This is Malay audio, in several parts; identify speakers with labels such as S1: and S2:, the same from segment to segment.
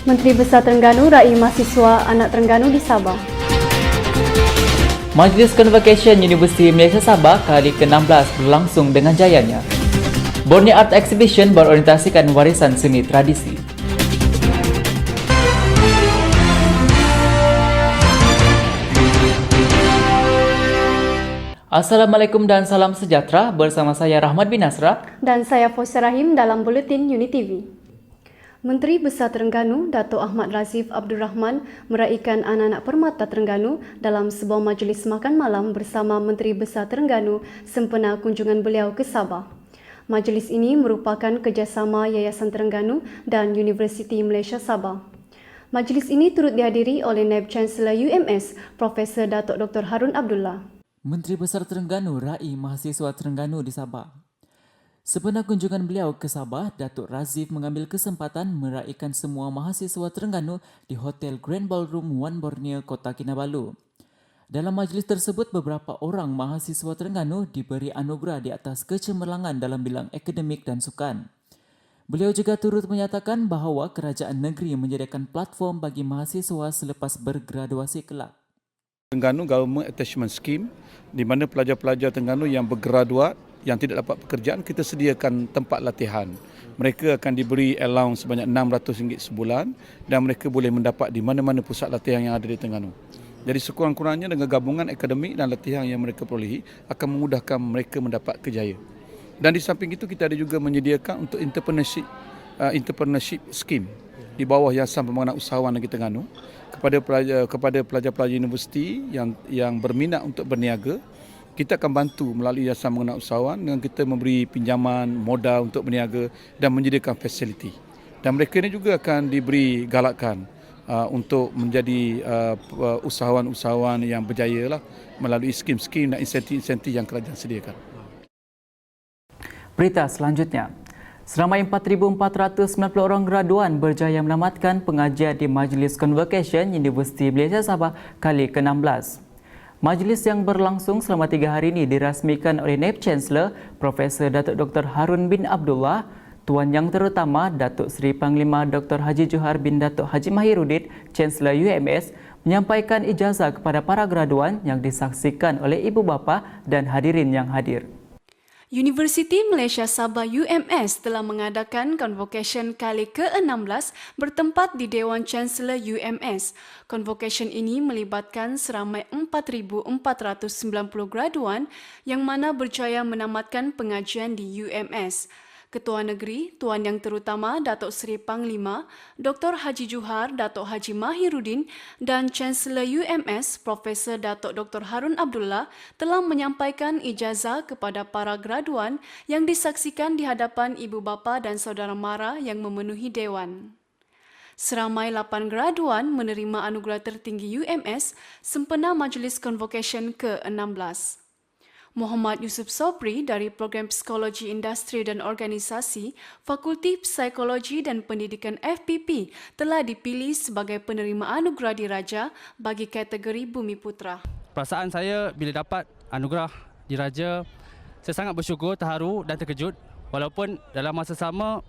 S1: Menteri Besar Terengganu raih mahasiswa anak Terengganu di Sabah.
S2: Majlis Convocation Universiti Malaysia Sabah kali ke-16 berlangsung dengan jayanya. Borneo Art Exhibition berorientasikan warisan seni tradisi. Assalamualaikum dan salam sejahtera, bersama saya Rahmat bin Nasra
S1: Dan saya Fosya Rahim dalam Buletin Unit TV. Menteri Besar Terengganu, Dato' Ahmad Razif Abdul Rahman meraihkan anak-anak permata Terengganu dalam sebuah majlis makan malam bersama Menteri Besar Terengganu sempena kunjungan beliau ke Sabah. Majlis ini merupakan kerjasama Yayasan Terengganu dan Universiti Malaysia Sabah. Majlis ini turut dihadiri oleh Naib Chancellor UMS, Profesor Dato' Dr. Harun Abdullah.
S2: Menteri Besar Terengganu raih mahasiswa Terengganu di Sabah. Sempena kunjungan beliau ke Sabah, Datuk Razif mengambil kesempatan meraihkan semua mahasiswa Terengganu di Hotel Grand Ballroom One Borneo, Kota Kinabalu. Dalam majlis tersebut, beberapa orang mahasiswa Terengganu diberi anugerah di atas kecemerlangan dalam bidang akademik dan sukan. Beliau juga turut menyatakan bahawa kerajaan negeri menyediakan platform bagi mahasiswa selepas bergraduasi kelak.
S3: Terengganu Government Attachment Scheme, di mana pelajar-pelajar Terengganu yang bergraduat yang tidak dapat pekerjaan, kita sediakan tempat latihan. Mereka akan diberi allowance sebanyak RM600 sebulan dan mereka boleh mendapat di mana-mana pusat latihan yang ada di Terengganu. Jadi sekurang-kurangnya dengan gabungan akademik dan latihan yang mereka perolehi akan memudahkan mereka mendapat kerjaya. Dan di samping itu kita ada juga menyediakan untuk entrepreneurship scheme di bawah Yayasan Pembangunan Usahawan Negeri Terengganu kepada pelajar-pelajar universiti yang berminat untuk berniaga. Kita akan bantu melalui Yayasan Pembangunan Usahawan dengan kita memberi pinjaman modal untuk berniaga dan menyediakan fasiliti. Dan mereka ini juga akan diberi galakan untuk menjadi usahawan-usahawan yang berjaya lah, melalui skim-skim dan insentif-insentif yang kerajaan sediakan.
S2: Berita selanjutnya. Seramai 4,490 orang graduan berjaya menamatkan pengajian di Majlis Convocation Universiti Malaysia Sabah kali ke-16. Majlis yang berlangsung selama 3 hari ini dirasmikan oleh Naib Chancellor Profesor Datuk Dr. Harun bin Abdullah, Tuan Yang Terutama Datuk Seri Panglima Dr. Haji Johar bin Datuk Haji Mahiruddin, Chancellor UMS, menyampaikan ijazah kepada para graduan yang disaksikan oleh ibu bapa dan hadirin yang hadir.
S1: Universiti Malaysia Sabah UMS telah mengadakan Convocation kali ke-16 bertempat di Dewan Chancellor UMS. Convocation ini melibatkan seramai 4,490 graduan yang mana berjaya menamatkan pengajian di UMS. Ketua Negeri, Tuan Yang Terutama Datuk Seri Panglima, Dr. Haji Johar, Datuk Haji Mahiruddin dan Chancellor UMS, Profesor Datuk Dr. Harun Abdullah telah menyampaikan ijazah kepada para graduan yang disaksikan di hadapan ibu bapa dan saudara mara yang memenuhi Dewan. Seramai 8 graduan menerima anugerah tertinggi UMS sempena Majlis Convocation ke-16. Muhammad Yusuf Sobri dari Program Psikologi Industri dan Organisasi, Fakulti Psikologi dan Pendidikan FPP telah dipilih sebagai penerima anugerah diraja bagi kategori Bumi Putra.
S4: Perasaan saya bila dapat anugerah diraja, saya sangat bersyukur, terharu dan terkejut. Walaupun dalam masa sama,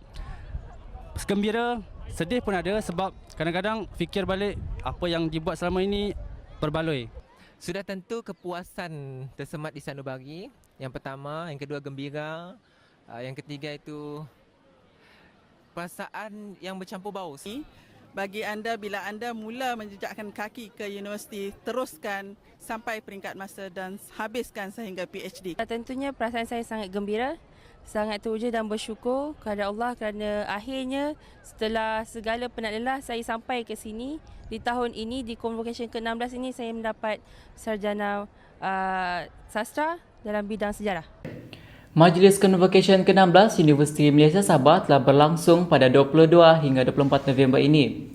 S4: gembira, sedih pun ada sebab kadang-kadang fikir balik apa yang dibuat selama ini berbaloi.
S5: Sudah tentu kepuasan tersemat di sanubari. Yang pertama, yang kedua gembira, yang ketiga itu perasaan yang bercampur bau.
S6: Bagi anda, bila anda mula menjejakkan kaki ke universiti, teruskan sampai peringkat master dan habiskan sehingga PhD.
S7: Tentunya perasaan saya sangat gembira, sangat teruja dan bersyukur kepada Allah kerana akhirnya setelah segala penat lelah saya sampai ke sini. Di tahun ini, di Convocation ke-16 ini, saya mendapat sarjana sastra dalam bidang sejarah.
S2: Majlis Convocation ke-16 Universiti Malaysia Sabah telah berlangsung pada 22 hingga 24 November ini.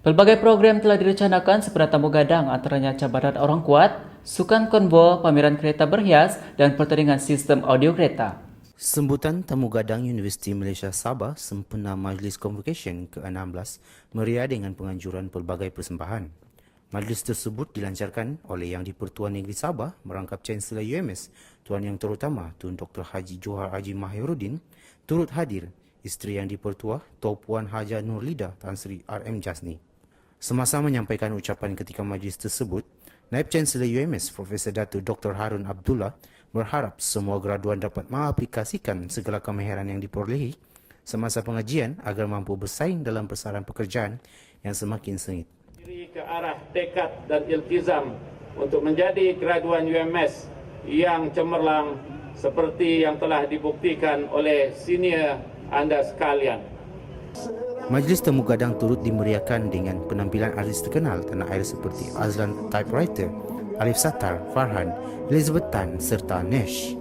S2: Pelbagai program telah direncanakan seperti tamu gadang antaranya cabaran orang kuat, sukan konvo, pameran kereta berhias dan pertandingan sistem audio kereta.
S8: Sambutan tamu gadang Universiti Malaysia Sabah sempena Majlis Convocation ke-16 meriah dengan penganjuran pelbagai persembahan. Majlis tersebut dilancarkan oleh Yang di-Pertuan Negeri Sabah merangkap Chancellor UMS, Tuan Yang Terutama Tun Dr. Haji Johar Haji Mahiruddin, turut hadir isteri Yang di-Pertua, Tuan Puan Haja Nurlida Tan Sri RM Jasni. Semasa menyampaikan ucapan ketika majlis tersebut, Naib Chancellor UMS Profesor Datuk Dr. Harun Abdullah berharap semua graduan dapat mengaplikasikan segala kemahiran yang diperolehi semasa pengajian agar mampu bersaing dalam persaingan pekerjaan yang semakin sengit.
S9: Ke arah tekad dan iltizam untuk menjadi graduan UMS yang cemerlang seperti yang telah dibuktikan oleh senior anda sekalian.
S8: Majlis Temu Gadang turut dimeriahkan dengan penampilan artis terkenal tanah air seperti Azlan Typewriter, Alif Sattar, Farhan, Elizabeth Tan serta Nesh.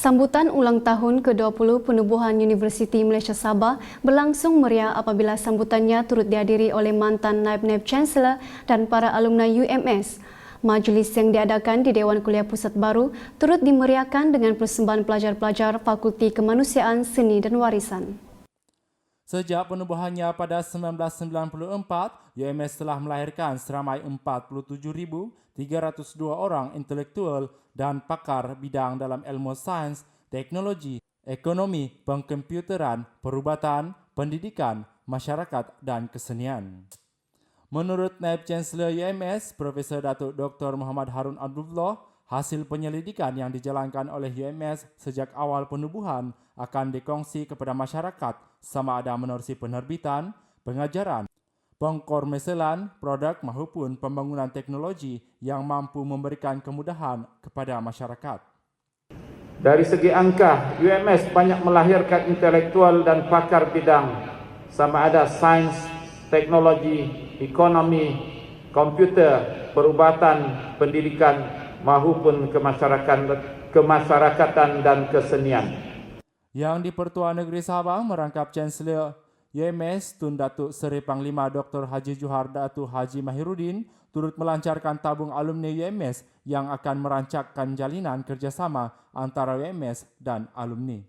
S1: Sambutan ulang tahun ke-20 Penubuhan Universiti Malaysia Sabah berlangsung meriah apabila sambutannya turut dihadiri oleh mantan Naib-Naib Chancellor dan para alumni UMS. Majlis yang diadakan di Dewan Kuliah Pusat Baru turut dimeriahkan dengan persembahan pelajar-pelajar Fakulti Kemanusiaan, Seni dan Warisan.
S10: Sejak penubuhannya pada 1994, UMS telah melahirkan seramai 47,302 orang intelektual dan pakar bidang dalam ilmu sains, teknologi, ekonomi, pengkomputeran, perubatan, pendidikan, masyarakat dan kesenian. Menurut Naib Chancellor UMS, Profesor Datuk Dr. Muhammad Harun Abdullah, hasil penyelidikan yang dijalankan oleh UMS sejak awal penubuhan akan dikongsi kepada masyarakat sama ada menerusi penerbitan, pengajaran, pengkomersialan produk maupun pembangunan teknologi yang mampu memberikan kemudahan kepada masyarakat.
S9: Dari segi angka, UMS banyak melahirkan intelektual dan pakar bidang sama ada sains, teknologi, ekonomi, komputer, perubatan, pendidikan maupun kemasyarakatan dan kesenian.
S10: Yang di-Pertua Negeri Sabah merangkap Chancellor UMS Tun Datuk Seri Panglima Dr. Haji Johar Datuk Haji Mahiruddin turut melancarkan tabung alumni UMS yang akan merancangkan jalinan kerjasama antara UMS dan alumni.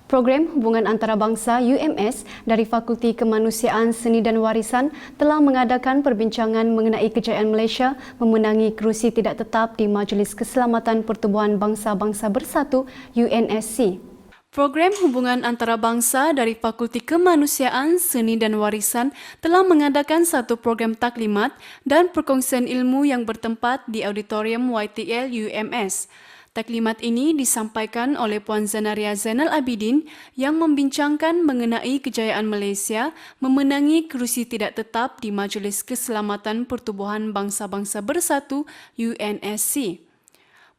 S1: Program Hubungan Antarabangsa UMS dari Fakulti Kemanusiaan, Seni dan Warisan telah mengadakan perbincangan mengenai kejayaan Malaysia memenangi kerusi tidak tetap di Majlis Keselamatan Pertubuhan Bangsa-Bangsa Bersatu UNSC. Program Hubungan Antarabangsa dari Fakulti Kemanusiaan, Seni dan Warisan telah mengadakan satu program taklimat dan perkongsian ilmu yang bertempat di Auditorium YTL UMS. Taklimat ini disampaikan oleh Puan Zanaria Zainal Abidin yang membincangkan mengenai kejayaan Malaysia memenangi kerusi tidak tetap di Majlis Keselamatan Pertubuhan Bangsa-Bangsa Bersatu UNSC.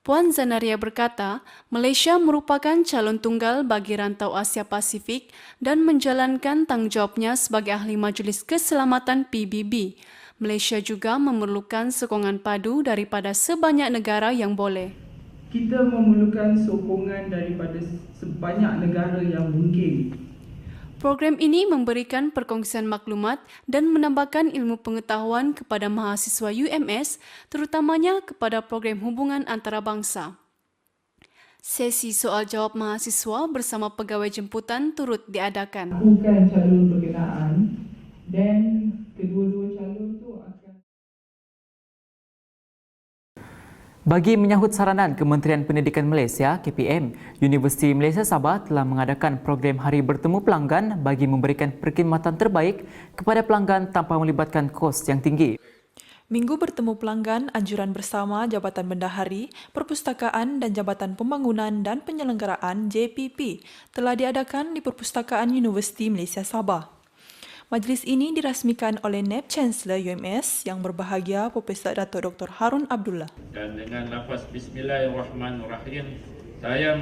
S1: Puan Zanaria berkata, Malaysia merupakan calon tunggal bagi rantau Asia Pasifik dan menjalankan tanggungjawabnya sebagai ahli Majlis Keselamatan PBB. Malaysia juga memerlukan sokongan padu daripada sebanyak negara yang boleh.
S11: Kita memerlukan sokongan daripada sebanyak negara yang mungkin.
S1: Program ini memberikan perkongsian maklumat dan menambahkan ilmu pengetahuan kepada mahasiswa UMS, terutamanya kepada program hubungan antarabangsa. Sesi soal jawab mahasiswa bersama pegawai jemputan turut diadakan.
S11: Bukan calon berkenaan dan kedua-dua calon tu akan.
S2: Bagi menyahut saranan Kementerian Pendidikan Malaysia KPM, Universiti Malaysia Sabah telah mengadakan program Hari Bertemu Pelanggan bagi memberikan perkhidmatan terbaik kepada pelanggan tanpa melibatkan kos yang tinggi.
S12: Minggu Bertemu Pelanggan anjuran bersama Jabatan Bendahari, Perpustakaan dan Jabatan Pembangunan dan Penyelenggaraan JPP telah diadakan di Perpustakaan Universiti Malaysia Sabah. Majlis ini dirasmikan oleh Naib Chancellor UMS yang berbahagia Profesor Datuk Dr. Harun Abdullah.
S9: Dan dengan lafaz Bismillahirrahmanirrahim, saya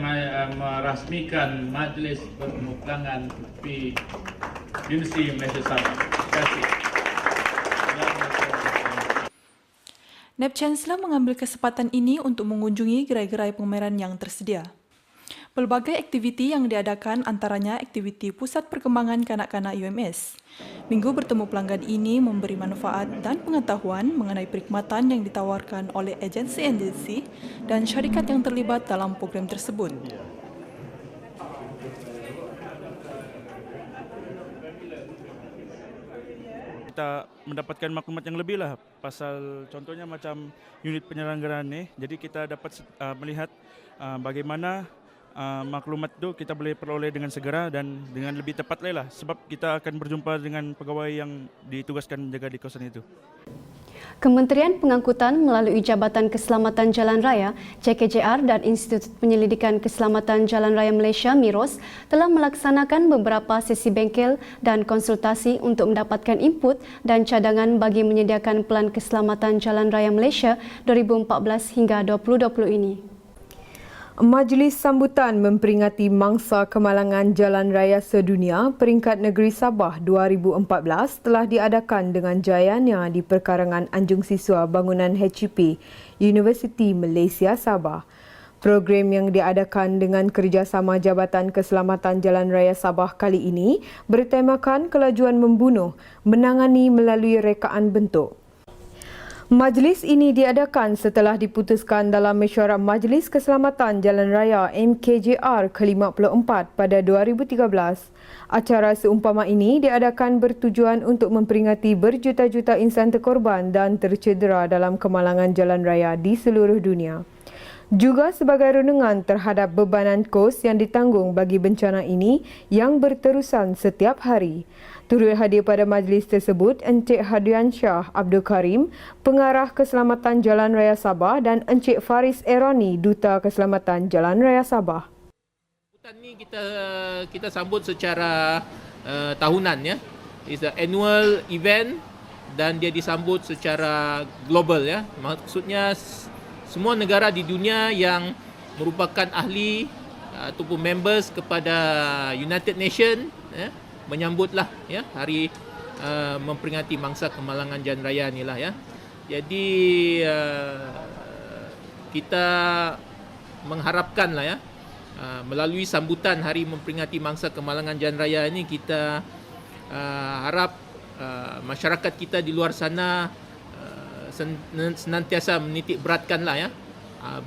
S9: merasmikan Majlis Bertemu Pelanggan di Universiti Malaysia Sabah. Terima kasih.
S12: Naib Chancellor mengambil kesempatan ini untuk mengunjungi gerai-gerai pameran yang tersedia. Pelbagai aktiviti yang diadakan antaranya aktiviti Pusat Perkembangan Kanak-kanak UMS. Minggu Bertemu Pelanggan ini memberi manfaat dan pengetahuan mengenai perkhidmatan yang ditawarkan oleh agensi-agensi dan syarikat yang terlibat dalam program tersebut.
S13: kita mendapatkan maklumat yang lebih lah pasal contohnya macam unit penyelenggaraan ni. Jadi kita dapat melihat bagaimana maklumat tu kita boleh peroleh dengan segera dan dengan lebih tepat lah sebab kita akan berjumpa dengan pegawai yang ditugaskan menjaga di kawasan itu.
S1: Kementerian Pengangkutan melalui Jabatan Keselamatan Jalan Raya JKJR dan Institut Penyelidikan Keselamatan Jalan Raya Malaysia MIROS telah melaksanakan beberapa sesi bengkel dan konsultasi untuk mendapatkan input dan cadangan bagi menyediakan Pelan Keselamatan Jalan Raya Malaysia 2014 hingga 2020 ini.
S14: Majlis sambutan memperingati Mangsa Kemalangan Jalan Raya Sedunia peringkat negeri Sabah 2014 telah diadakan dengan jayanya di perkarangan Anjung Siswa Bangunan HEP, Universiti Malaysia Sabah. Program yang diadakan dengan kerjasama Jabatan Keselamatan Jalan Raya Sabah kali ini bertemakan kelajuan membunuh, menangani melalui rekaan bentuk. Majlis ini diadakan setelah diputuskan dalam Mesyuarat Majlis Keselamatan Jalan Raya MKJR ke-54 pada 2013. Acara seumpama ini diadakan bertujuan untuk memperingati berjuta-juta insan terkorban dan tercedera dalam kemalangan jalan raya di seluruh dunia. Juga sebagai renungan terhadap bebanan kos yang ditanggung bagi bencana ini yang berterusan setiap hari. Turut hadir pada majlis tersebut Encik Hadian Shah Abdul Karim, Pengarah Keselamatan Jalan Raya Sabah dan Encik Faris Erani, Duta Keselamatan Jalan Raya Sabah.
S15: Sambutan ni kita sambut secara tahunan ya. It's an annual event dan dia disambut secara global ya. Maksudnya semua negara di dunia yang merupakan ahli ataupun members kepada United Nations ya, menyambutlah ya hari memperingati Mangsa Kemalangan Jalan Raya inilah ya. Jadi kita mengharapkanlah ya melalui sambutan hari memperingati Mangsa Kemalangan Jalan Raya ini kita harap masyarakat kita di luar sana senantiasa menitik beratkanlah ya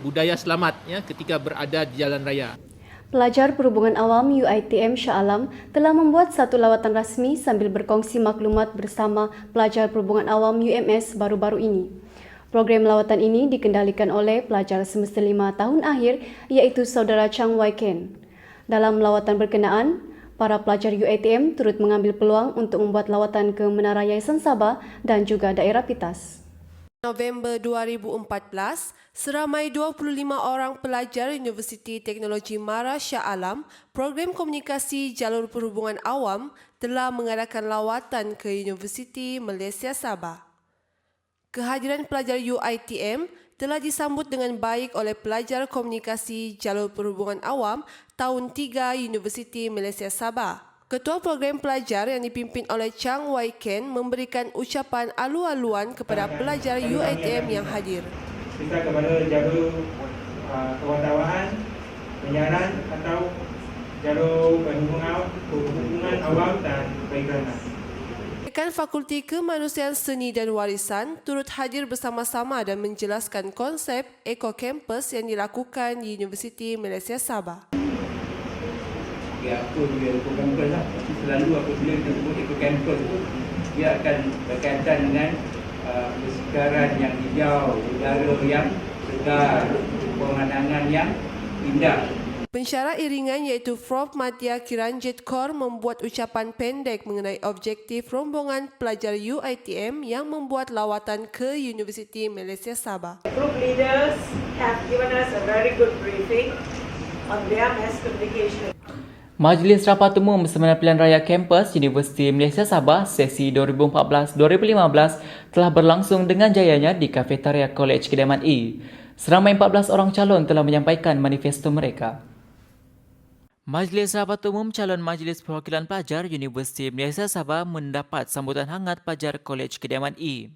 S15: budaya selamat ya ketika berada di jalan raya.
S1: Pelajar Perhubungan Awam UiTM Shah Alam telah membuat satu lawatan rasmi sambil berkongsi maklumat bersama pelajar Perhubungan Awam UMS baru-baru ini. Program lawatan ini dikendalikan oleh pelajar semester 5 tahun akhir iaitu Saudara Chang Wai Ken. Dalam lawatan berkenaan, para pelajar UiTM turut mengambil peluang untuk membuat lawatan ke Menara Yayasan Sabah dan juga daerah Pitas.
S16: November 2014, seramai 25 orang pelajar Universiti Teknologi Mara Shah Alam, Program Komunikasi Jalur Perhubungan Awam telah mengadakan lawatan ke Universiti Malaysia Sabah. Kehadiran pelajar UiTM telah disambut dengan baik oleh pelajar Komunikasi Jalur Perhubungan Awam tahun 3 Universiti Malaysia Sabah. Ketua Program Pelajar yang dipimpin oleh Chang Wai Ken memberikan ucapan alu-aluan kepada pelajar UiTM yang hadir.
S17: Kita kepada jalur kewartawan, penyiaran atau jalur perhubungan awam dan periklanan.
S16: Dekan Fakulti Kemanusiaan Seni dan Warisan turut hadir bersama-sama dan menjelaskan konsep Eco Campus yang dilakukan di Universiti Malaysia Sabah.
S17: Apa dia Eco Campus lah. Tapi selalu apabila kita sebut Eco Campus tu, dia akan berkaitan dengan kesegaran yang hijau, udara yang segar, pemandangan yang indah.
S16: Pensyarah iringan iaitu Prof. Madya Kiranjit Kaur membuat ucapan pendek mengenai objektif rombongan pelajar UiTM yang membuat lawatan ke Universiti Malaysia Sabah.
S18: Group leaders have given us a very good briefing on their mass communication.
S2: Majlis Rapat Umum Seminar Pilihan Raya Kampus Universiti Malaysia Sabah sesi 2014-2015 telah berlangsung dengan jayanya di Kafetaria Kolej Kediaman E. Seramai 14 orang calon telah menyampaikan manifesto mereka. Majlis Rapat Umum Calon Majlis Perwakilan Pelajar Universiti Malaysia Sabah mendapat sambutan hangat pelajar Kolej Kediaman E.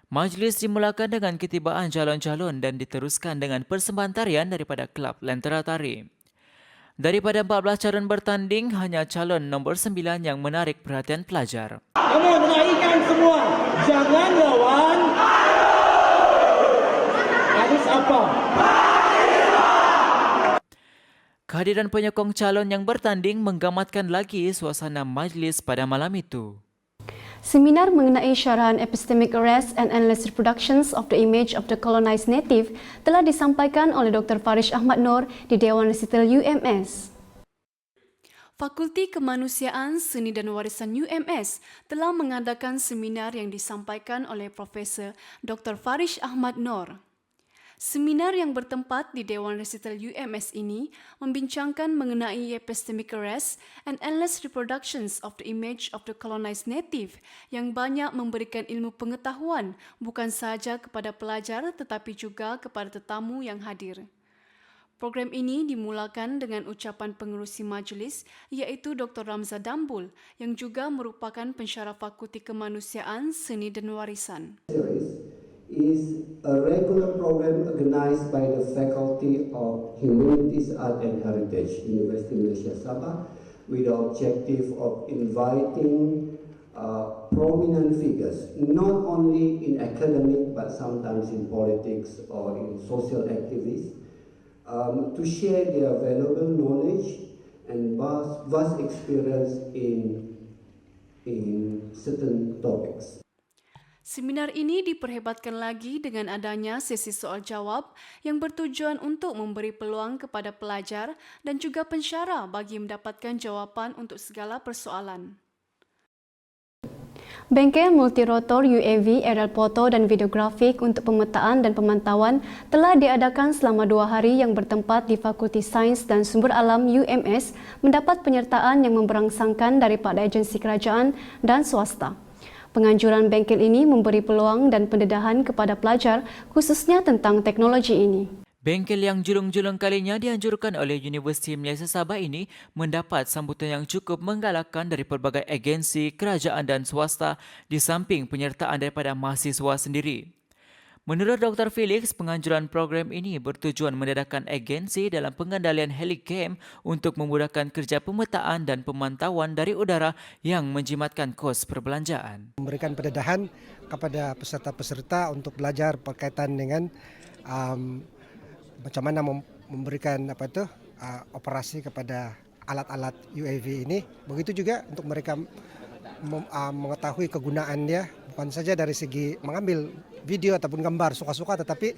S2: Majlis dimulakan dengan ketibaan calon-calon dan diteruskan dengan persembahan tarian daripada Kelab Lentera Tari. Daripada 14 calon bertanding, hanya calon nombor 9 yang menarik perhatian pelajar.
S19: Kamu naikkan semua, jangan lawan. Harus apa?
S2: Kehadiran penyokong calon yang bertanding menggamatkan lagi suasana majlis pada malam itu.
S1: Seminar mengenai syarahan epistemic arrest and endless reproductions of the image of the colonized native telah disampaikan oleh Dr. Farish Ahmad Noor di Dewan Resital UMS. Fakulti Kemanusiaan, Seni dan Warisan UMS telah mengadakan seminar yang disampaikan oleh Profesor Dr. Farish Ahmad Noor. Seminar yang bertempat di Dewan Resital UMS ini membincangkan mengenai epistemic arrest and endless reproductions of the image of the colonized native yang banyak memberikan ilmu pengetahuan bukan sahaja kepada pelajar tetapi juga kepada tetamu yang hadir. Program ini dimulakan dengan ucapan pengerusi majlis iaitu Dr. Ramza Dambul yang juga merupakan pensyarah Fakulti Kemanusiaan, Seni dan Warisan.
S20: Is a regular program organized by the Faculty of Humanities, Art and Heritage, University Malaysia Sabah, with the objective of inviting prominent figures, not only in academic but sometimes in politics or in social activities, to share their valuable knowledge and vast experience in certain topics.
S1: Seminar ini diperhebatkan lagi dengan adanya sesi soal jawab yang bertujuan untuk memberi peluang kepada pelajar dan juga pensyarah bagi mendapatkan jawapan untuk segala persoalan. Bengkel multirotor UAV, aerial foto dan videografik untuk pemetaan dan pemantauan telah diadakan selama 2 hari yang bertempat di Fakulti Sains dan Sumber Alam UMS mendapat penyertaan yang memberangsangkan daripada agensi kerajaan dan swasta. Penganjuran bengkel ini memberi peluang dan pendedahan kepada pelajar khususnya tentang teknologi ini.
S2: Bengkel yang julung-julung kalinya dianjurkan oleh Universiti Malaysia Sabah ini mendapat sambutan yang cukup menggalakkan dari pelbagai agensi, kerajaan dan swasta di samping penyertaan daripada mahasiswa sendiri. Menurut Dr. Felix, penganjuran program ini bertujuan mendedahkan agensi dalam pengendalian helicam untuk memudahkan kerja pemetaan dan pemantauan dari udara yang menjimatkan kos perbelanjaan.
S21: Memberikan pendedahan kepada peserta-peserta untuk belajar berkaitan dengan macam mana memberikan operasi kepada alat-alat UAV ini. Begitu juga untuk mereka mengetahui kegunaan dia, bukan saja dari segi mengambil video ataupun gambar suka-suka, tetapi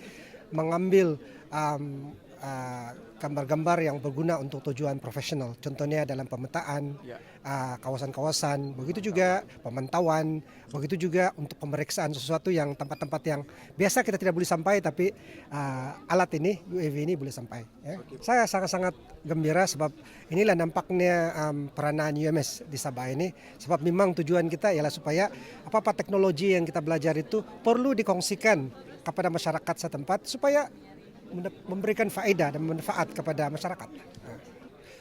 S21: mengambil gambar-gambar yang berguna untuk tujuan profesional. Contohnya dalam pemetaan kawasan-kawasan, begitu juga pemantauan, begitu juga untuk pemeriksaan sesuatu yang tempat-tempat yang biasa kita tidak boleh sampai, tapi alat ini, UAV ini boleh sampai. Ya. Saya sangat-sangat gembira sebab inilah nampaknya peranan UMS di Sabah ini, sebab memang tujuan kita ialah supaya apa-apa teknologi yang kita belajar itu perlu dikongsikan kepada masyarakat setempat supaya memberikan faedah dan manfaat kepada masyarakat.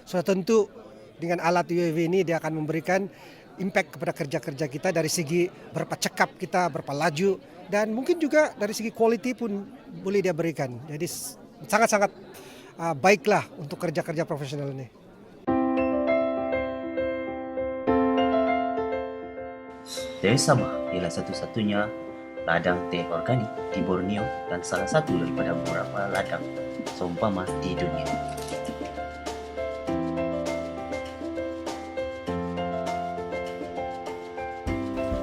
S21: So tentu dengan alat UAV ini dia akan memberikan impact kepada kerja-kerja kita dari segi berapa cekap kita, berapa laju, dan mungkin juga dari segi quality pun boleh dia berikan. Jadi sangat-sangat baiklah untuk kerja-kerja profesional ini.
S22: Dari Sabah ialah satu-satunya ladang teh organik di Borneo dan salah satu daripada beberapa ladang seumpama di dunia.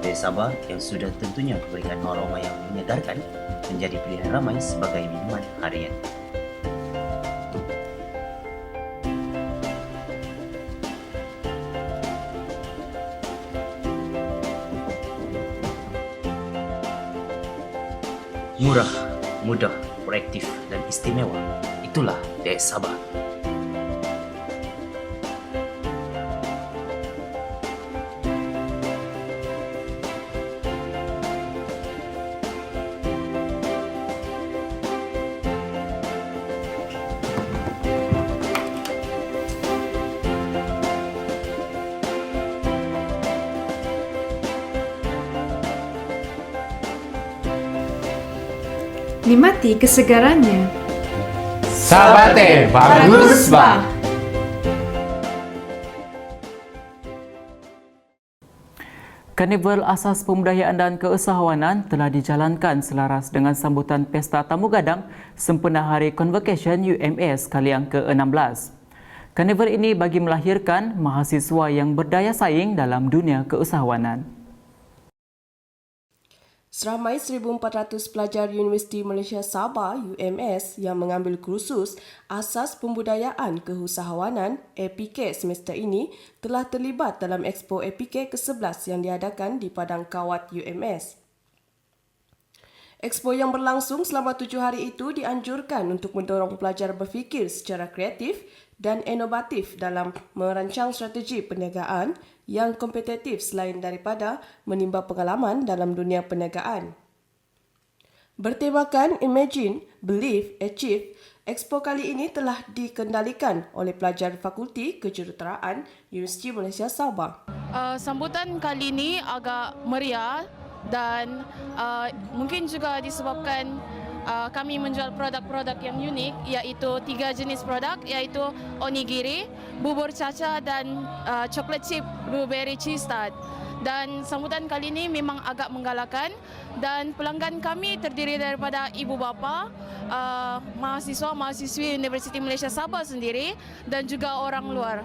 S22: Teh Sabah yang sudah tentunya memberikan aroma yang menyegarkan menjadi pilihan ramai sebagai minuman harian. Murah, mudah, proaktif, dan istimewa. Itulah Teh Sabah.
S23: Nikmati kesegarannya.
S24: Sabah Teh bagus bah.
S2: Karnival Asas Pembudayaan dan Keusahawanan telah dijalankan selaras dengan sambutan Pesta Tamu Gadang sempena Hari Convocation UMS kali yang ke-16. Karnival ini bagi melahirkan mahasiswa yang berdaya saing dalam dunia keusahawanan.
S16: Seramai 1,400 pelajar Universiti Malaysia Sabah UMS yang mengambil kursus Asas Pembudayaan Keusahawanan APK semester ini telah terlibat dalam Expo APK ke-11 yang diadakan di Padang Kawat UMS. Expo yang berlangsung selama 7 hari itu dianjurkan untuk mendorong pelajar berfikir secara kreatif dan inovatif dalam merancang strategi perniagaan yang kompetitif selain daripada menimba pengalaman dalam dunia perniagaan. Bertemakan Imagine, Believe, Achieve, Expo kali ini telah dikendalikan oleh pelajar Fakulti Kejuruteraan Universiti Malaysia Sabah.
S3: Sambutan kali ini agak meriah dan mungkin juga disebabkan kami menjual produk-produk yang unik, iaitu 3 jenis produk, iaitu onigiri, bubur caca dan chocolate chip blueberry cheese tart. Dan sambutan kali ini memang agak menggalakkan dan pelanggan kami terdiri daripada ibu bapa, mahasiswa-mahasiswi Universiti Malaysia Sabah sendiri dan juga orang luar.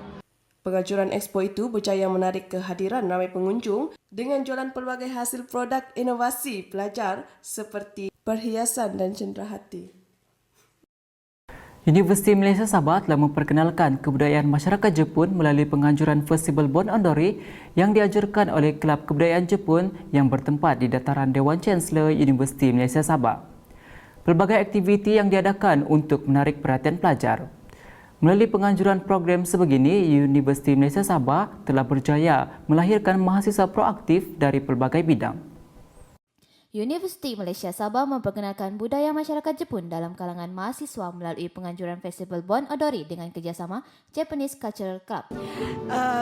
S16: Penganjuran Expo itu berjaya menarik kehadiran ramai pengunjung dengan jualan pelbagai hasil produk inovasi pelajar seperti perhiasan dan cenderahati.
S2: Universiti Malaysia Sabah telah memperkenalkan kebudayaan masyarakat Jepun melalui penganjuran Festival Bon Odori yang diajarkan oleh Kelab Kebudayaan Jepun yang bertempat di dataran Dewan Chancellor Universiti Malaysia Sabah. Pelbagai aktiviti yang diadakan untuk menarik perhatian pelajar. Melalui penganjuran program sebegini, Universiti Malaysia Sabah telah berjaya melahirkan mahasiswa proaktif dari pelbagai bidang.
S4: Universiti Malaysia Sabah memperkenalkan budaya masyarakat Jepun dalam kalangan mahasiswa melalui penganjuran Festival Bon Odori dengan kerjasama Japanese Cultural Club.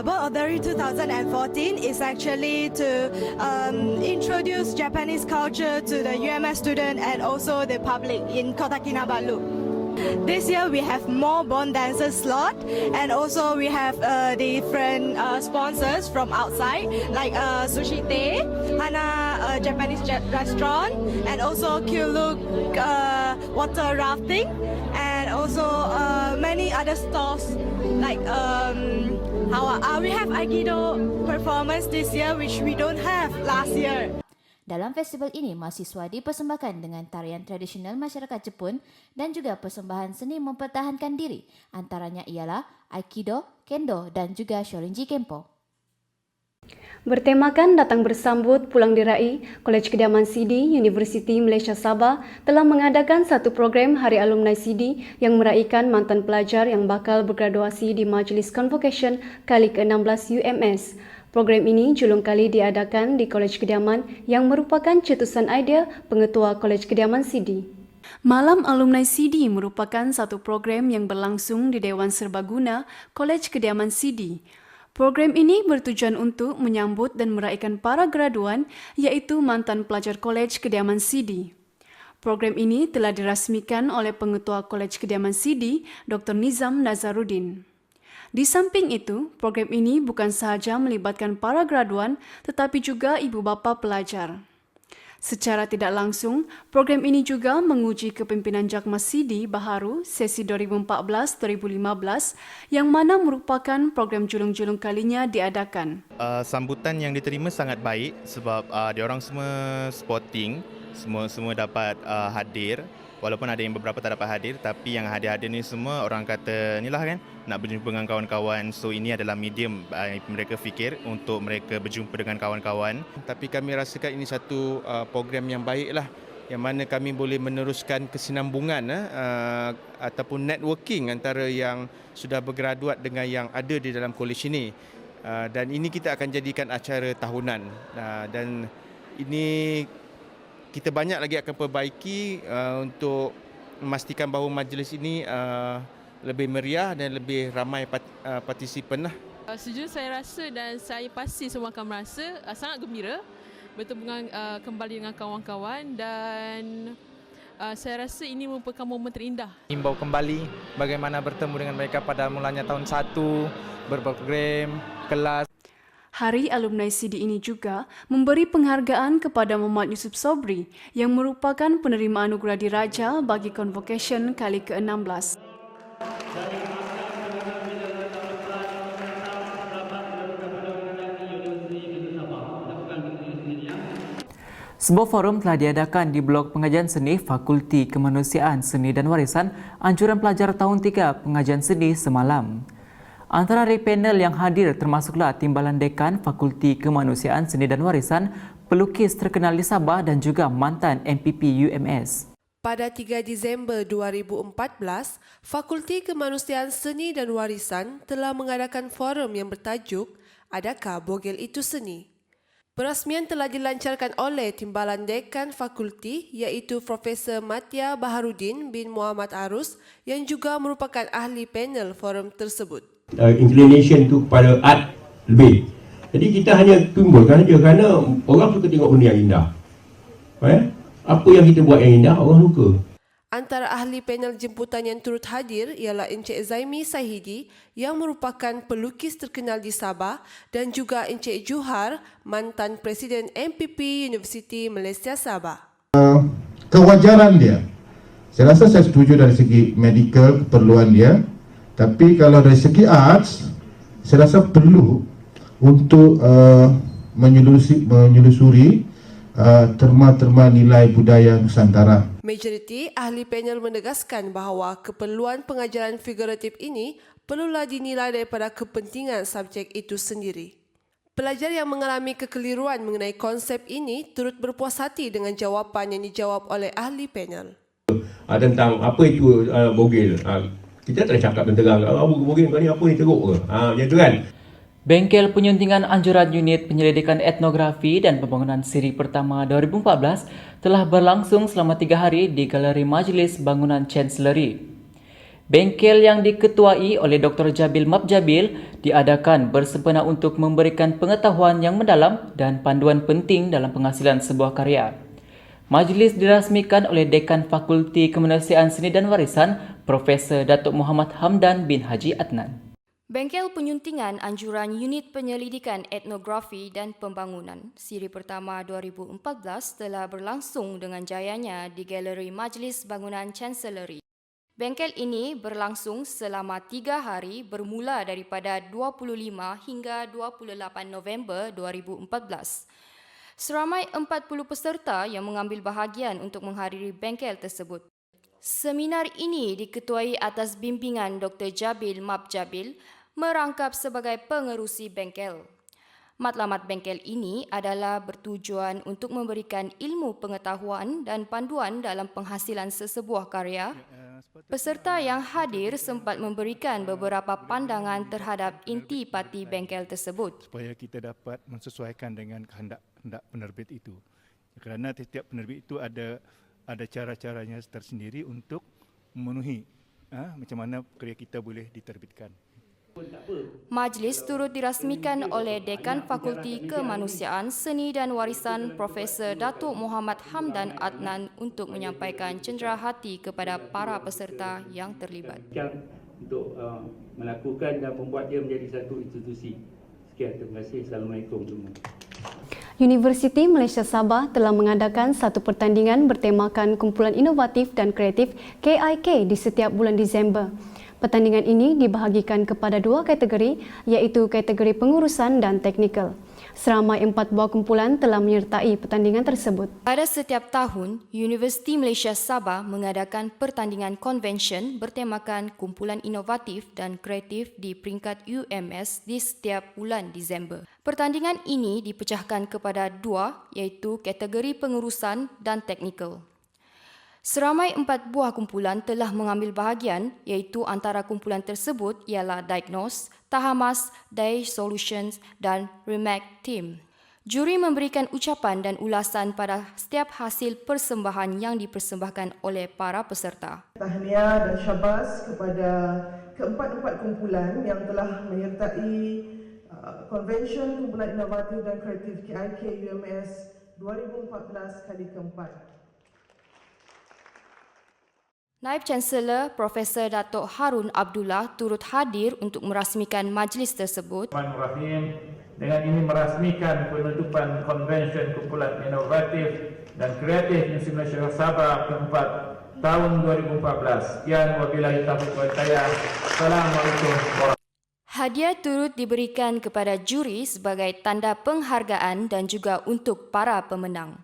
S5: Bon Odori 2014 is actually to introduce Japanese culture to the UMS student and also the public in Kota Kinabalu. This year we have more Bon dancers slot and also we have different sponsors from outside like Sushi Tei, Hana Japanese restaurant and also Kyuluk water rafting and also many other stalls like we have Aikido performance this year which we don't have last year.
S4: Dalam festival ini, mahasiswa dipersembahkan dengan tarian tradisional masyarakat Jepun dan juga persembahan seni mempertahankan diri. Antaranya ialah Aikido, Kendo dan juga Shorinji Kempo.
S1: Bertemakan datang bersambut pulang dirai, Kolej Kediaman CD Universiti Malaysia Sabah telah mengadakan satu program Hari Alumni CD yang meraihkan mantan pelajar yang bakal bergraduasi di Majlis Convocation kali ke-16 UMS. Program ini julung kali diadakan di Kolej Kediaman yang merupakan cetusan idea Pengetua Kolej Kediaman CD. Malam Alumni CD merupakan satu program yang berlangsung di Dewan Serbaguna Kolej Kediaman CD. Program ini bertujuan untuk menyambut dan meraihkan para graduan iaitu mantan pelajar Kolej Kediaman CD. Program ini telah dirasmikan oleh Pengetua Kolej Kediaman CD, Dr. Nizam Nazaruddin. Di samping itu, program ini bukan sahaja melibatkan para graduan tetapi juga ibu bapa pelajar. Secara tidak langsung, program ini juga menguji kepimpinan Jakmas CD baharu sesi 2014-2015 yang mana merupakan program julung-julung kalinya diadakan.
S6: Sambutan yang diterima sangat baik sebab diorang semua sporting, semua dapat hadir. Walaupun ada yang beberapa tak dapat hadir, tapi yang hadir-hadir ni semua orang kata inilah kan, nak berjumpa dengan kawan-kawan. So ini adalah medium mereka fikir untuk mereka berjumpa dengan kawan-kawan.
S25: Tapi kami rasakan ini satu program yang baik lah, yang mana kami boleh meneruskan kesinambungan ataupun networking antara yang sudah bergraduat dengan yang ada di dalam kolej ini. Dan ini kita akan jadikan acara tahunan. Dan ini kita banyak lagi akan perbaiki untuk memastikan bahawa majlis ini lebih meriah dan lebih ramai partisipan lah.
S26: Sejujurnya saya rasa dan saya pasti semua akan merasa sangat gembira bertemu kembali dengan kawan-kawan dan saya rasa ini merupakan momen terindah.
S27: Himbau kembali bagaimana bertemu dengan mereka pada mulanya tahun 1, berprogram, kelas.
S1: Hari Alumni CD ini juga memberi penghargaan kepada Muhammad Yusuf Sobri yang merupakan penerima anugerah diraja bagi Convocation kali ke-16.
S2: Sebuah forum telah diadakan di Blok Pengajian Seni Fakulti Kemanusiaan Seni dan Warisan Anjuran Pelajar Tahun 3 Pengajian Seni semalam. Antara panel yang hadir termasuklah Timbalan Dekan Fakulti Kemanusiaan Seni dan Warisan, pelukis terkenal di Sabah dan juga mantan MPP UMS.
S16: Pada 3 Disember 2014, Fakulti Kemanusiaan Seni dan Warisan telah mengadakan forum yang bertajuk Adakah Bogel Itu Seni? Perasmian telah dilancarkan oleh Timbalan Dekan Fakulti iaitu Profesor Matia Baharudin bin Muhammad Arus yang juga merupakan ahli panel forum tersebut.
S7: Inclination tu kepada art lebih. Jadi kita hanya timbulkan saja kerana orang suka tengok benda yang indah. Apa yang kita buat yang indah, orang suka.
S16: Antara ahli panel jemputan yang turut hadir ialah Encik Zaimi Sahidi yang merupakan pelukis terkenal di Sabah dan juga Encik Juhar, mantan Presiden MPP Universiti Malaysia Sabah.
S8: Kewajaran dia, saya rasa saya setuju dari segi medical keperluan dia, tapi kalau dari segi arts, saya rasa perlu untuk menyelusuri terma-terma nilai budaya Nusantara.
S16: Majoriti ahli panel menegaskan bahawa keperluan pengajaran figuratif ini perlulah dinilai daripada kepentingan subjek itu sendiri. Pelajar yang mengalami kekeliruan mengenai konsep ini turut berpuas hati dengan jawapan yang dijawab oleh ahli panel.
S7: Tentang apa itu bogel. Kita tak cakap tentang bogel ni apa ni, teruk ke? Macam tu kan.
S2: Bengkel Penyuntingan Anjuran Unit Penyelidikan Etnografi dan Pembangunan Siri Pertama 2014 telah berlangsung selama 3 hari di Galeri Majlis Bangunan Chancellery. Bengkel yang diketuai oleh Dr. Jabil Mabjabil diadakan bersempena untuk memberikan pengetahuan yang mendalam dan panduan penting dalam penghasilan sebuah karya. Majlis dirasmikan oleh Dekan Fakulti Kemanusiaan Seni dan Warisan, Profesor Datuk Muhammad Hamdan bin Haji Adnan.
S9: Bengkel Penyuntingan Anjuran Unit Penyelidikan Etnografi dan Pembangunan Siri Pertama 2014 telah berlangsung dengan jayanya di Galeri Majlis Bangunan Chancellery. Bengkel ini berlangsung selama 3 hari bermula daripada 25 hingga 28 November 2014. Seramai 40 peserta yang mengambil bahagian untuk menghadiri bengkel tersebut. Seminar ini diketuai atas bimbingan Dr. Jabil Mabjabil merangkap sebagai pengerusi bengkel. Matlamat bengkel ini adalah bertujuan untuk memberikan ilmu pengetahuan dan panduan dalam penghasilan sesebuah karya. Peserta yang hadir sempat memberikan beberapa pandangan terhadap intipati bengkel tersebut.
S10: Supaya kita dapat mensesuaikan dengan kehendak penerbit itu. Kerana setiap penerbit itu ada cara-caranya tersendiri untuk memenuhi macam mana karya kita boleh diterbitkan.
S9: Majlis turut dirasmikan oleh Dekan Fakulti Kemanusiaan Seni dan Warisan Profesor Datuk Muhammad Hamdan Adnan untuk menyampaikan cenderahati kepada para peserta yang terlibat.
S17: Untuk melakukan dan membuat dia menjadi satu institusi. Sekian, terima kasih. Assalamualaikum semua.
S1: Universiti Malaysia Sabah telah mengadakan satu pertandingan bertemakan Kumpulan Inovatif dan Kreatif KIK di setiap bulan Disember. Pertandingan ini dibahagikan kepada 2 kategori iaitu kategori pengurusan dan teknikal. Seramai 4 buah kumpulan telah menyertai pertandingan tersebut.
S9: Pada setiap tahun, Universiti Malaysia Sabah mengadakan pertandingan konvensyen bertemakan Kumpulan Inovatif dan Kreatif di peringkat UMS di setiap bulan Disember. Pertandingan ini dipecahkan kepada 2 iaitu kategori pengurusan dan teknikal. Seramai 4 buah kumpulan telah mengambil bahagian iaitu antara kumpulan tersebut ialah Diagnose, Tahamas, Daesh Solutions dan Remac Team. Juri memberikan ucapan dan ulasan pada setiap hasil persembahan yang dipersembahkan oleh para peserta.
S11: Tahniah dan syabas kepada keempat-empat kumpulan yang telah menyertai Konvensyen Kumpulan Inovatif dan Kreatif KIK UMS 2014 kali keempat.
S9: Naib Chancellor Profesor Datuk Harun Abdullah turut hadir untuk merasmikan majlis tersebut.
S12: Bismillahirrahmanirrahim. Dengan ini merasmikan penutupan Konvensyen Kumpulan Inovatif dan Kreatif Universiti Malaysia Sabah keempat tahun 2014. Sekian, wabillahi taufiq wal hidayah. Assalamualaikum warahmatullahi wabarakatuh.
S9: Hadiah turut diberikan kepada juri sebagai tanda penghargaan dan juga untuk para pemenang.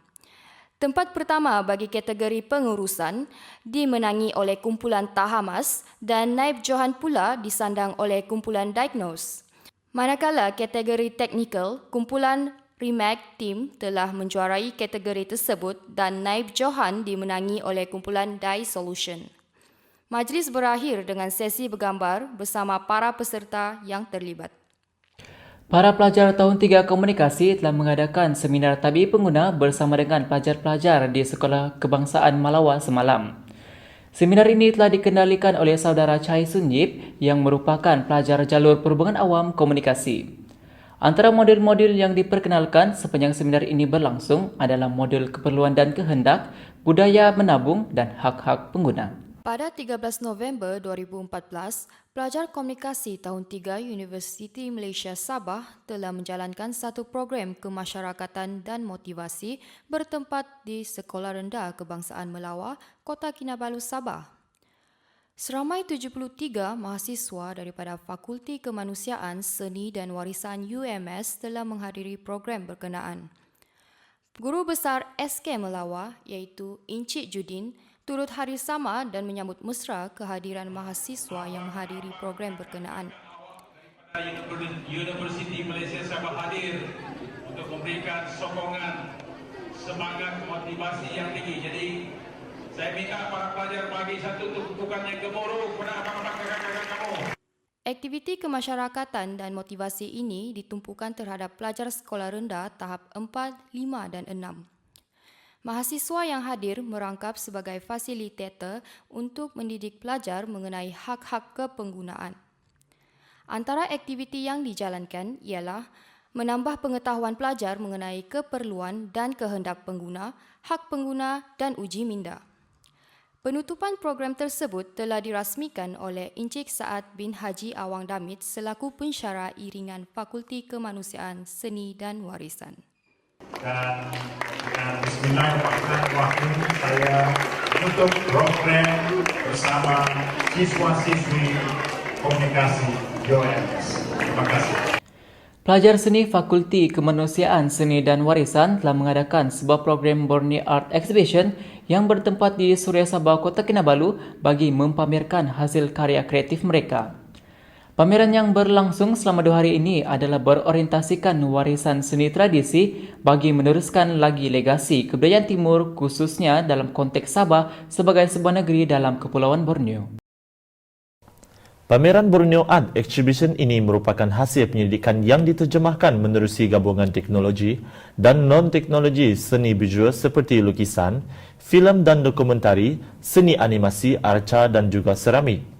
S9: Tempat pertama bagi kategori pengurusan dimenangi oleh kumpulan Tahamas dan naib johan pula disandang oleh kumpulan Diagnose. Manakala kategori teknikal, kumpulan Remag Team telah menjuarai kategori tersebut dan naib johan dimenangi oleh kumpulan Dye Solution. Majlis berakhir dengan sesi bergambar bersama para peserta yang terlibat.
S2: Para pelajar tahun 3 komunikasi telah mengadakan seminar tabi pengguna bersama dengan pelajar-pelajar di Sekolah Kebangsaan Malawa semalam. Seminar ini telah dikendalikan oleh saudara Chai Sun Yip yang merupakan pelajar jalur perhubungan awam komunikasi. Antara modul-modul yang diperkenalkan sepanjang seminar ini berlangsung adalah modul keperluan dan kehendak, budaya menabung dan hak-hak pengguna.
S9: Pada 13 November 2014, pelajar komunikasi tahun 3 Universiti Malaysia Sabah telah menjalankan satu program kemasyarakatan dan motivasi bertempat di Sekolah Rendah Kebangsaan Melawar, Kota Kinabalu, Sabah. Seramai 73 mahasiswa daripada Fakulti Kemanusiaan, Seni dan Warisan UMS telah menghadiri program berkenaan. Guru Besar SK Melawar iaitu Encik Judin turut hadir sama dan menyambut mesra kehadiran mahasiswa yang menghadiri program berkenaan.
S13: Universiti Malaysia Sabah hadir untuk memberikan sokongan, semangat, motivasi yang tinggi. Jadi saya minta para pelajar bagi satu tumpukan yang gemuruh kepada abang-abang kakak-kakak kamu.
S9: Aktiviti kemasyarakatan dan motivasi ini ditumpukan terhadap pelajar sekolah rendah tahap 4, 5 dan 6. Mahasiswa yang hadir merangkap sebagai fasilitator untuk mendidik pelajar mengenai hak-hak kepenggunaan. Antara aktiviti yang dijalankan ialah menambah pengetahuan pelajar mengenai keperluan dan kehendak pengguna, hak pengguna dan uji minda. Penutupan program tersebut telah dirasmikan oleh Encik Saad bin Haji Awang Damit selaku pensyarah iringan Fakulti Kemanusiaan, Seni dan Warisan.
S13: Dan dengan bismillahirrahmanirrahim saya menutup program bersama siswa-siswi komunikasi UMS. Terima kasih.
S2: Pelajar seni Fakulti Kemanusiaan, Seni dan Warisan telah mengadakan sebuah program Borneo Art Exhibition yang bertempat di Suria Sabah, Kota Kinabalu bagi mempamerkan hasil karya kreatif mereka. Pameran yang berlangsung selama 2 hari ini adalah berorientasikan warisan seni tradisi bagi meneruskan lagi legasi kebudayaan timur khususnya dalam konteks Sabah sebagai sebuah negeri dalam Kepulauan Borneo.
S14: Pameran Borneo Art Exhibition ini merupakan hasil penyelidikan yang diterjemahkan menerusi gabungan teknologi dan non-teknologi seni visual seperti lukisan, filem dan dokumentari, seni animasi, arca dan juga seramik.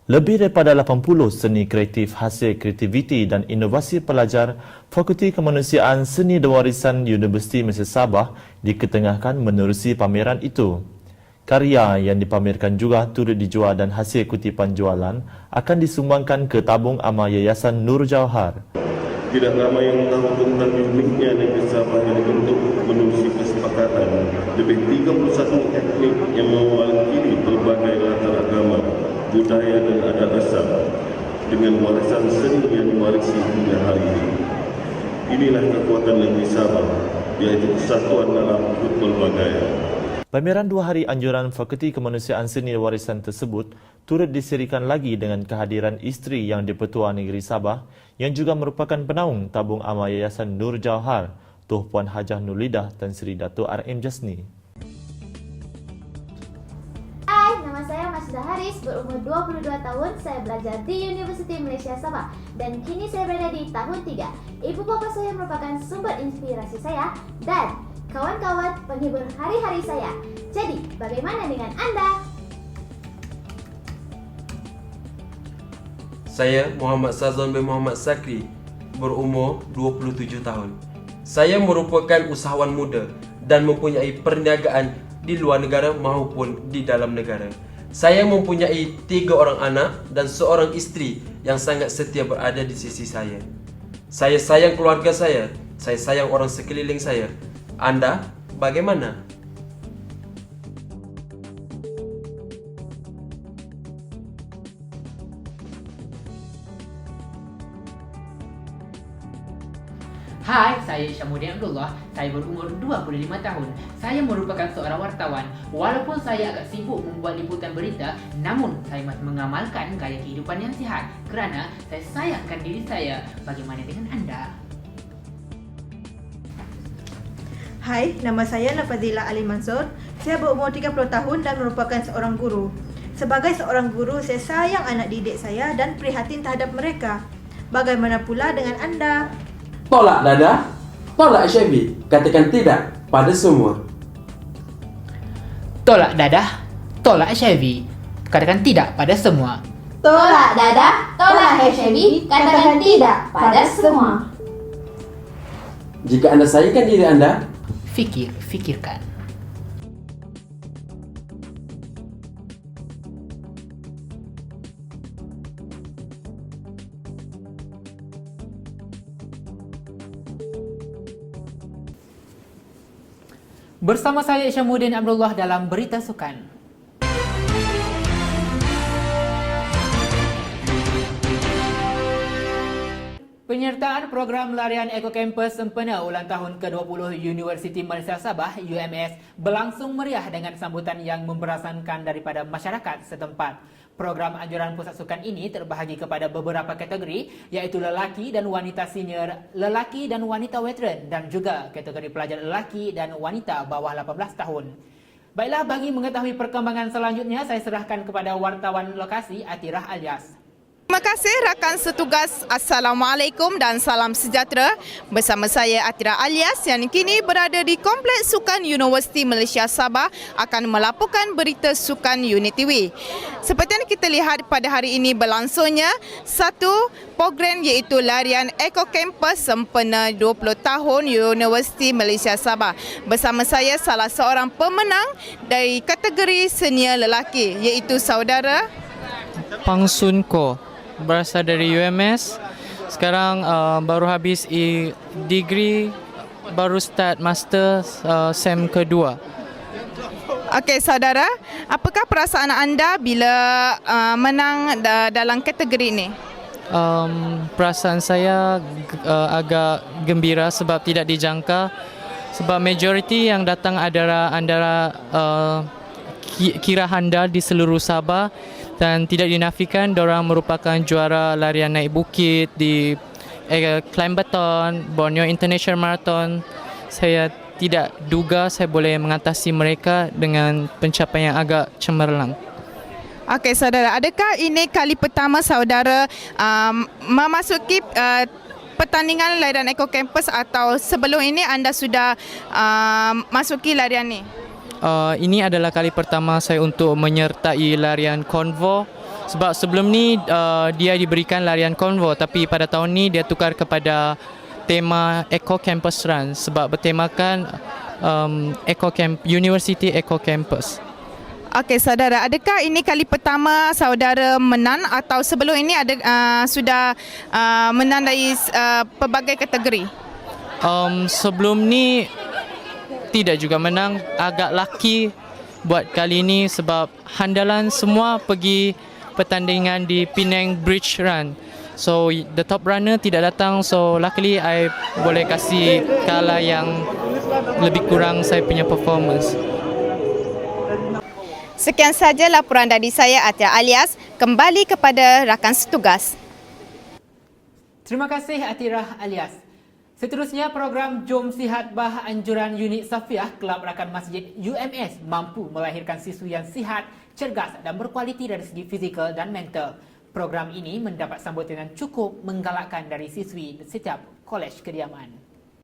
S14: Lebih daripada 80 seni kreatif hasil kreativiti dan inovasi pelajar Fakulti Kemanusiaan, Seni dan Warisan Universiti Malaysia Sabah diketengahkan menerusi pameran itu. Karya yang dipamerkan juga turut dijual dan hasil kutipan jualan akan disumbangkan ke tabung amal Yayasan Nur Jawhar.
S15: Tidak ramai yang tahu tentang uniknya negeri Sabah yang dibentuk menerusi kesepakatan lebih 31 etnik yang mewakili berbagai latar agama, budaya dan adat asal dengan warisan seni yang diwarisi hingga hari ini. Inilah kekuatan negeri Sabah, yaitu kesatuan dalam berbagai.
S14: Pameran 2 hari anjuran Fakulti Kemanusiaan Seni dan Warisan tersebut turut diserikan lagi dengan kehadiran isteri yang di-Pertua Negeri Sabah yang juga merupakan penaung tabung amal Yayasan Nur Jawhar, Tuh Puan Hajah Nurlidah Tan Sri Dato' RM Jasni.
S18: Hai, nama saya Masyidah Haris, berumur 22 tahun, saya belajar di Universiti Malaysia Sabah dan kini saya berada di tahun 3. Ibu bapa saya merupakan sumber inspirasi saya dan kawan-kawan penghibur hari-hari saya. Jadi, bagaimana dengan Anda?
S19: Saya Muhammad Sazon bin Muhammad Sakri, berumur 27 tahun. Saya merupakan usahawan muda dan mempunyai perniagaan di luar negara maupun di dalam negara. Saya mempunyai 3 orang anak dan seorang isteri yang sangat setia berada di sisi saya. Saya sayang keluarga saya sayang orang sekeliling saya. Anda bagaimana?
S3: Hai, saya Syamuddin Abdullah. Saya berumur 25 tahun. Saya merupakan seorang wartawan. Walaupun saya agak sibuk membuat liputan berita, namun saya masih mengamalkan gaya kehidupan yang sihat kerana saya sayangkan diri saya. Bagaimana dengan anda?
S5: Hai, nama saya Nafazila Ali Mansur. Saya berumur 30 tahun dan merupakan seorang guru. Sebagai seorang guru, saya sayang anak didik saya dan prihatin terhadap mereka. Bagaimana pula dengan anda?
S19: Tolak dadah, tolak HIV. Katakan tidak pada semua.
S3: Tolak dadah, tolak HIV. Katakan tidak pada semua.
S18: Tolak dadah, tolak HIV, katakan tidak pada semua.
S19: Jika anda sayangkan diri anda,
S3: fikirkan. Bersama saya Syamuddin Abdullah dalam Berita Sukan. Penyertaan program larian Eco Campus sempena ulang tahun ke-20 Universiti Malaysia Sabah UMS berlangsung meriah dengan sambutan yang memberasankan daripada masyarakat setempat. Program anjuran pusat sukan ini terbahagi kepada beberapa kategori iaitu lelaki dan wanita senior, lelaki dan wanita veteran dan juga kategori pelajar lelaki dan wanita bawah 18 tahun. Baiklah, bagi mengetahui perkembangan selanjutnya, saya serahkan kepada wartawan lokasi Atirah Alias.
S20: Terima kasih rakan setugas. Assalamualaikum dan salam sejahtera. Bersama saya Atira Alias yang kini berada di Kompleks Sukan Universiti Malaysia Sabah akan melaporkan berita sukan Unit TV. Seperti yang kita lihat pada hari ini berlangsungnya satu program iaitu larian Eco Campus sempena 20 tahun Universiti Malaysia Sabah. Bersama saya salah seorang pemenang dari kategori senior lelaki iaitu saudara
S21: Pang Sun Ko, berasal dari UMS. Sekarang baru habis degree, baru start master SEM kedua.
S20: Okey saudara, apakah perasaan anda bila menang dalam kategori ini?
S21: Perasaan saya agak gembira sebab tidak dijangka. Sebab majoriti yang datang adalah antara kira handal di seluruh Sabah. Dan tidak dinafikan diorang merupakan juara larian naik bukit di climb baton, Borneo International Marathon. Saya tidak duga saya boleh mengatasi mereka dengan pencapaian yang agak cemerlang.
S20: Okey saudara, adakah ini kali pertama saudara memasuki pertandingan larian Eco Campus atau sebelum ini anda sudah masuki larian ini?
S21: Ini adalah kali pertama saya untuk menyertai larian konvo. Sebab sebelum ni dia diberikan larian konvo, tapi pada tahun ni dia tukar kepada tema Eco Campus Run sebab bertemakan University Eco Campus.
S20: Okey saudara, adakah ini kali pertama saudara menang atau sebelum ini ada sudah menang dari pelbagai kategori?
S21: Sebelum ni tidak juga menang, agak laki buat kali ini sebab handalan semua pergi pertandingan di Penang Bridge Run. So the top runner tidak datang, so luckily I boleh kasih kalah yang lebih kurang saya punya performance.
S20: Sekian saja laporan dari saya Atia Alias, kembali kepada rakan setugas.
S3: Terima kasih Atirah Alias. Seterusnya, program Jom Sihat Bah Anjuran Unit Safiah Kelab Rakan Masjid UMS mampu melahirkan siswi yang sihat, cergas dan berkualiti dari segi fizikal dan mental. Program ini mendapat sambutan yang cukup menggalakkan dari siswi setiap kolej kediaman.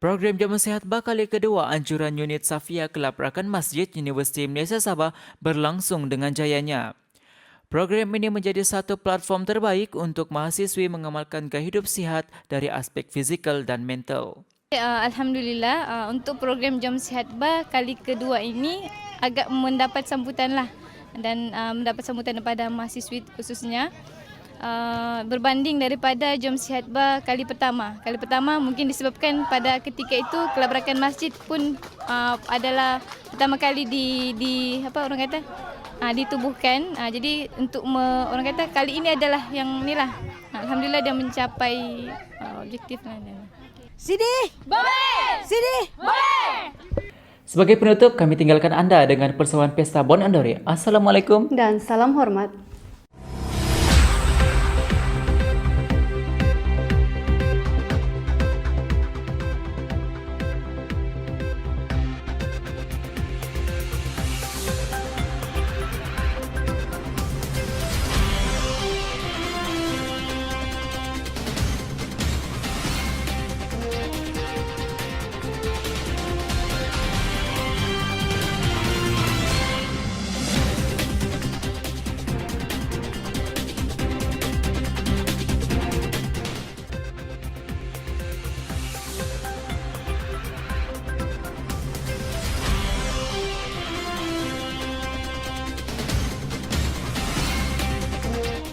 S2: Program Jom Sihat Bah kali kedua Anjuran Unit Safiah Kelab Rakan Masjid Universiti Malaysia Sabah berlangsung dengan jayanya. Program ini menjadi satu platform terbaik untuk mahasiswi mengamalkan gaya hidup sihat dari aspek fizikal dan mental.
S22: Alhamdulillah, untuk program Jom Sihat Bah kali kedua ini agak mendapat sambutan lah dan mendapat sambutan daripada mahasiswi khususnya berbanding daripada Jom Sihat Bah kali pertama. Kali pertama mungkin disebabkan pada ketika itu Kelab Rakan Masjid pun adalah pertama kali ditubuhkan. Jadi untuk orang kata kali ini adalah yang inilah. Alhamdulillah dia mencapai objektif lah.
S4: Sini.
S22: Boleh.
S4: Sini.
S22: Boleh.
S2: Sebagai penutup, kami tinggalkan anda dengan persembahan Pesta Bon Andori. Assalamualaikum
S1: Dan salam hormat.